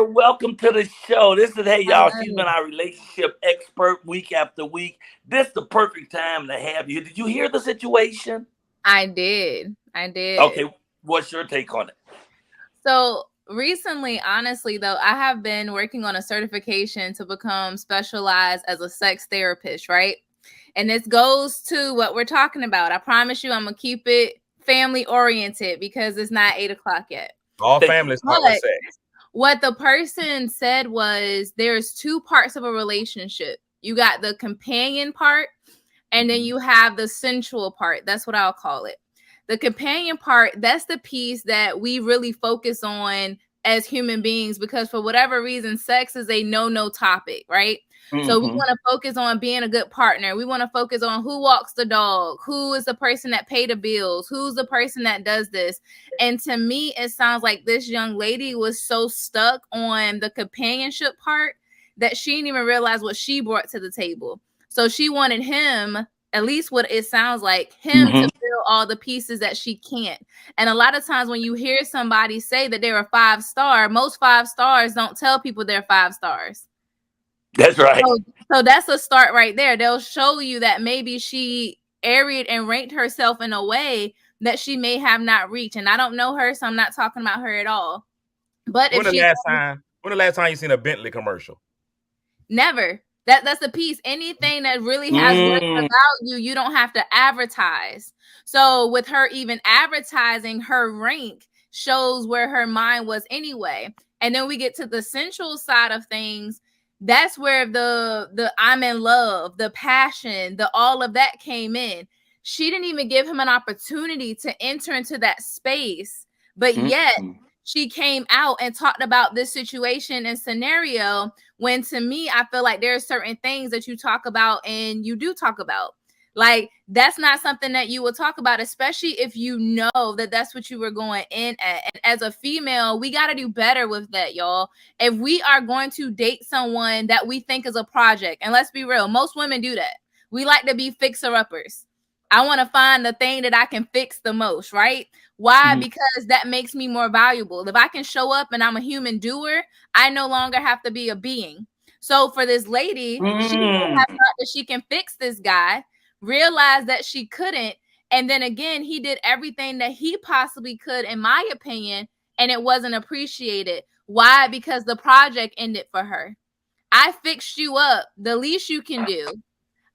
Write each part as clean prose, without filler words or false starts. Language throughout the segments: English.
Welcome to the show. This is, hey, y'all, she's been Hello. our relationship expert week after week. This is the perfect time to have you. Did you hear the situation? I did. I did. Okay, what's your take on it? So recently, honestly, though, I have been working on a certification to become specialized as a sex therapist, right? And this goes to what we're talking about. I promise you, I'm going to keep it family oriented because it's not 8 o'clock yet. All Thank you. families start with But sex. what the person said was there's two parts of a relationship. You got the companion part, and then you have the sensual part. That's what I'll call it. The companion part, that's the piece that we really focus on as human beings because for whatever reason, sex is a no topic, right? So we Mm-hmm. want to focus on being a good partner. We want to focus on who walks the dog, who is the person that pay the bills, who's the person that does this. And to me, it sounds like this young lady was so stuck on the companionship part that she didn't even realize what she brought to the table. So she wanted him, at least what it sounds like, him to Mm-hmm. fill all the pieces that she can't. And a lot of times when you hear somebody say that they're a 5-star, most 5 stars don't tell people they're 5 stars. That's right. So that's a start right there. They'll show you that maybe she aeried and ranked herself in a way that she may have not reached. And I don't know her, so I'm not talking about her at all. But When if the she last time you seen a Bentley commercial? never, that's the piece. Anything that really has worth Mm. about you, you don't have to advertise. So with her even advertising, her rank shows where her mind was anyway. And then we get to the sensual side of things. That's where the I'm in love, the passion, the all of that came in. She didn't even give him an opportunity to enter into that space, but yet Mm-hmm. she came out and talked about this situation and scenario when to me I feel like there are certain things that you talk about and you do talk about. Like that's not something that you will talk about, especially if you know that that's what you were going in at. And as a female, we got to do better with that, y'all. If we are going to date someone that we think is a project, and let's be real, most women do that. We like to be fixer-uppers. I want to find the thing that I can fix the most, right? Why? Mm-hmm. Because that makes me more valuable. If I can show up and I'm a human doer, I no longer have to be a being. So for this lady, she may have Mm. thought that she can fix this guy, realized that she couldn't, and then again, he did everything that he possibly could, in my opinion, and it wasn't appreciated. Why? Because the project ended for her. I fixed you up. The least you can do.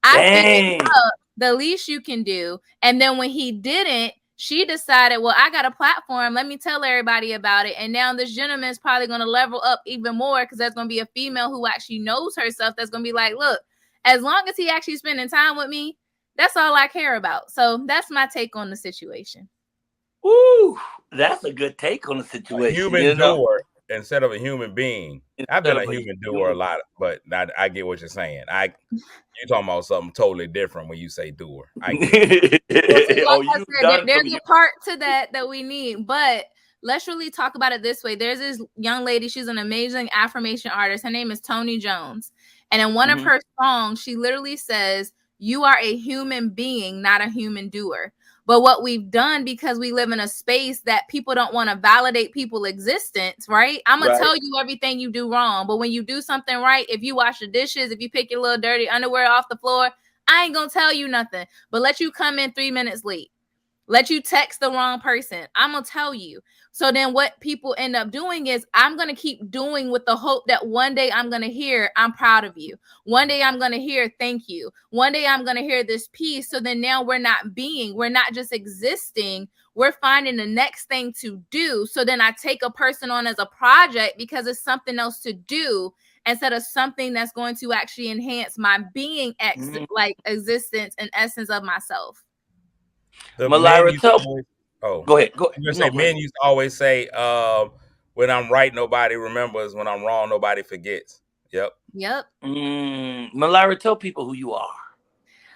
I fixed you Dang. up. The least you can do. And then when he didn't, she decided, well, I got a platform. Let me tell everybody about it. And now this gentleman is probably going to level up even more because there's going to be a female who actually knows herself that's going to be like, look, as long as he actually spending time with me, that's all I care about. So that's my take on the situation. Ooh, that's a good take on the A situation, human doer instead of a human being. I've instead been a of a human doer a lot, but I get what you're saying. You're talking about something totally different when you say doer. I get it. Well, see, like Oh, I you said, done some there's a part to that we need, but let's really talk about it this way. There's this young lady, she's an amazing affirmation artist. Her name is Toni Jones. And in one of Mhm. her songs, she literally says, you are a human being, not a human doer. But what we've done, because we live in a space that people don't want to validate people's existence, right? I'm going to Right. tell you everything you do wrong. But when you do something right, if you wash the dishes, if you pick your little dirty underwear off the floor, I ain't going to tell you nothing. But let you come in 3 minutes late. Let you text the wrong person. I'm going to tell you. So then what people end up doing is I'm going to keep doing with the hope that one day I'm going to hear, I'm proud of you. One day I'm going to hear, thank you. One day I'm going to hear this piece. So then now we're not just existing. We're finding the next thing to do. So then I take a person on as a project because it's something else to do instead of something that's going to actually enhance my being Mhm. like existence and essence of myself. The men Malira, used to tell. always, Go ahead. Go. I'm gonna say No, go ahead. men used to always say, when I'm right, nobody remembers. When I'm wrong, nobody forgets. Yep. Yep. Malira, tell people who you are.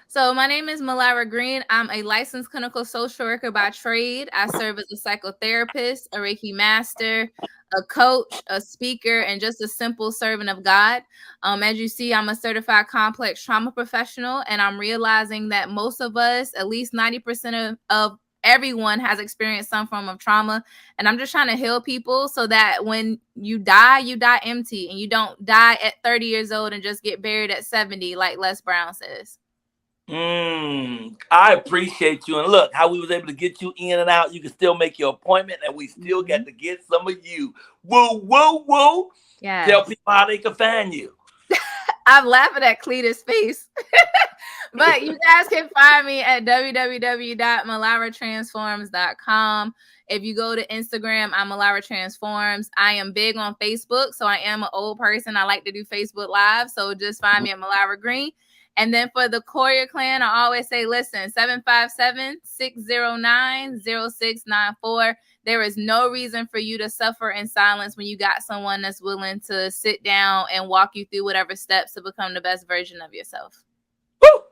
So my name is Malira Green. I'm a licensed clinical social worker by trade. I serve as a psychotherapist, a Reiki master, a coach, a speaker, and just a simple servant of God. As you see, I'm a certified complex trauma professional, and I'm realizing that most of us, at least 90% of everyone has experienced some form of trauma. And I'm just trying to heal people so that when you die empty, and you don't die at 30 years old and just get buried at 70, like Les Brown says. I appreciate you. And look, how we was able to get you in and out. You can still make your appointment, and we still got to get some of you. Woo, woo, woo. Yeah. Tell people how they can find you. I'm laughing at Cletus' face. But you guys can find me at www.malaratransforms.com. If you go to Instagram, I'm Malara Transforms. I am big on Facebook, so I am an old person. I like to do Facebook Live, so just find me at Malara Green. And then for the Coylar clan, I always say, listen, 757-609-0694. There is no reason for you to suffer in silence when you got someone that's willing to sit down and walk you through whatever steps to become the best version of yourself. Woo!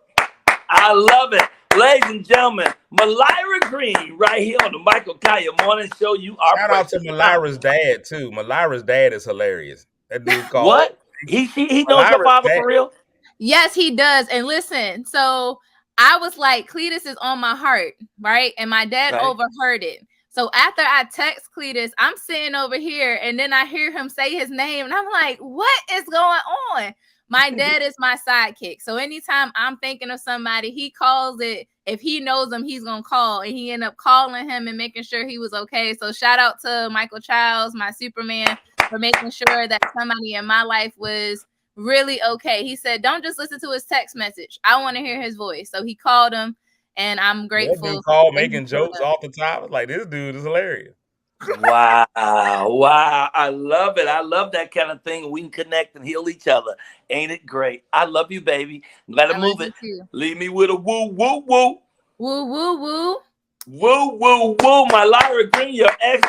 I love it. Ladies and gentlemen, Malara Green right here on the Michael Colyar Morning Show. You are Shout out to Malara's dad, too. Malara's dad is hilarious. That dude called. What? He knows your father for real? Yes, he does. And listen, so I was like, Cletus is on my heart, right? And my dad overheard it. So after I text Cletus, I'm sitting over here, and then I hear him say his name, and I'm like, what is going on? My dad is my sidekick. So anytime I'm thinking of somebody, he calls it. If he knows him, he's going to call. And he ended up calling him and making sure he was okay. So shout out to Michael Childs, my Superman, for making sure that somebody in my life was really okay. He said, don't just listen to his text message. I want to hear his voice. So he called him, and I'm grateful. That dude called making jokes off the top. Like, this dude is hilarious. Wow. I love it. I love that kind of thing. We can connect and heal each other. Ain't it great? I love you, baby. Let it move it. Leave me with a woo, woo, woo. Woo, woo, woo. Woo, woo, woo. Malara Green, your ex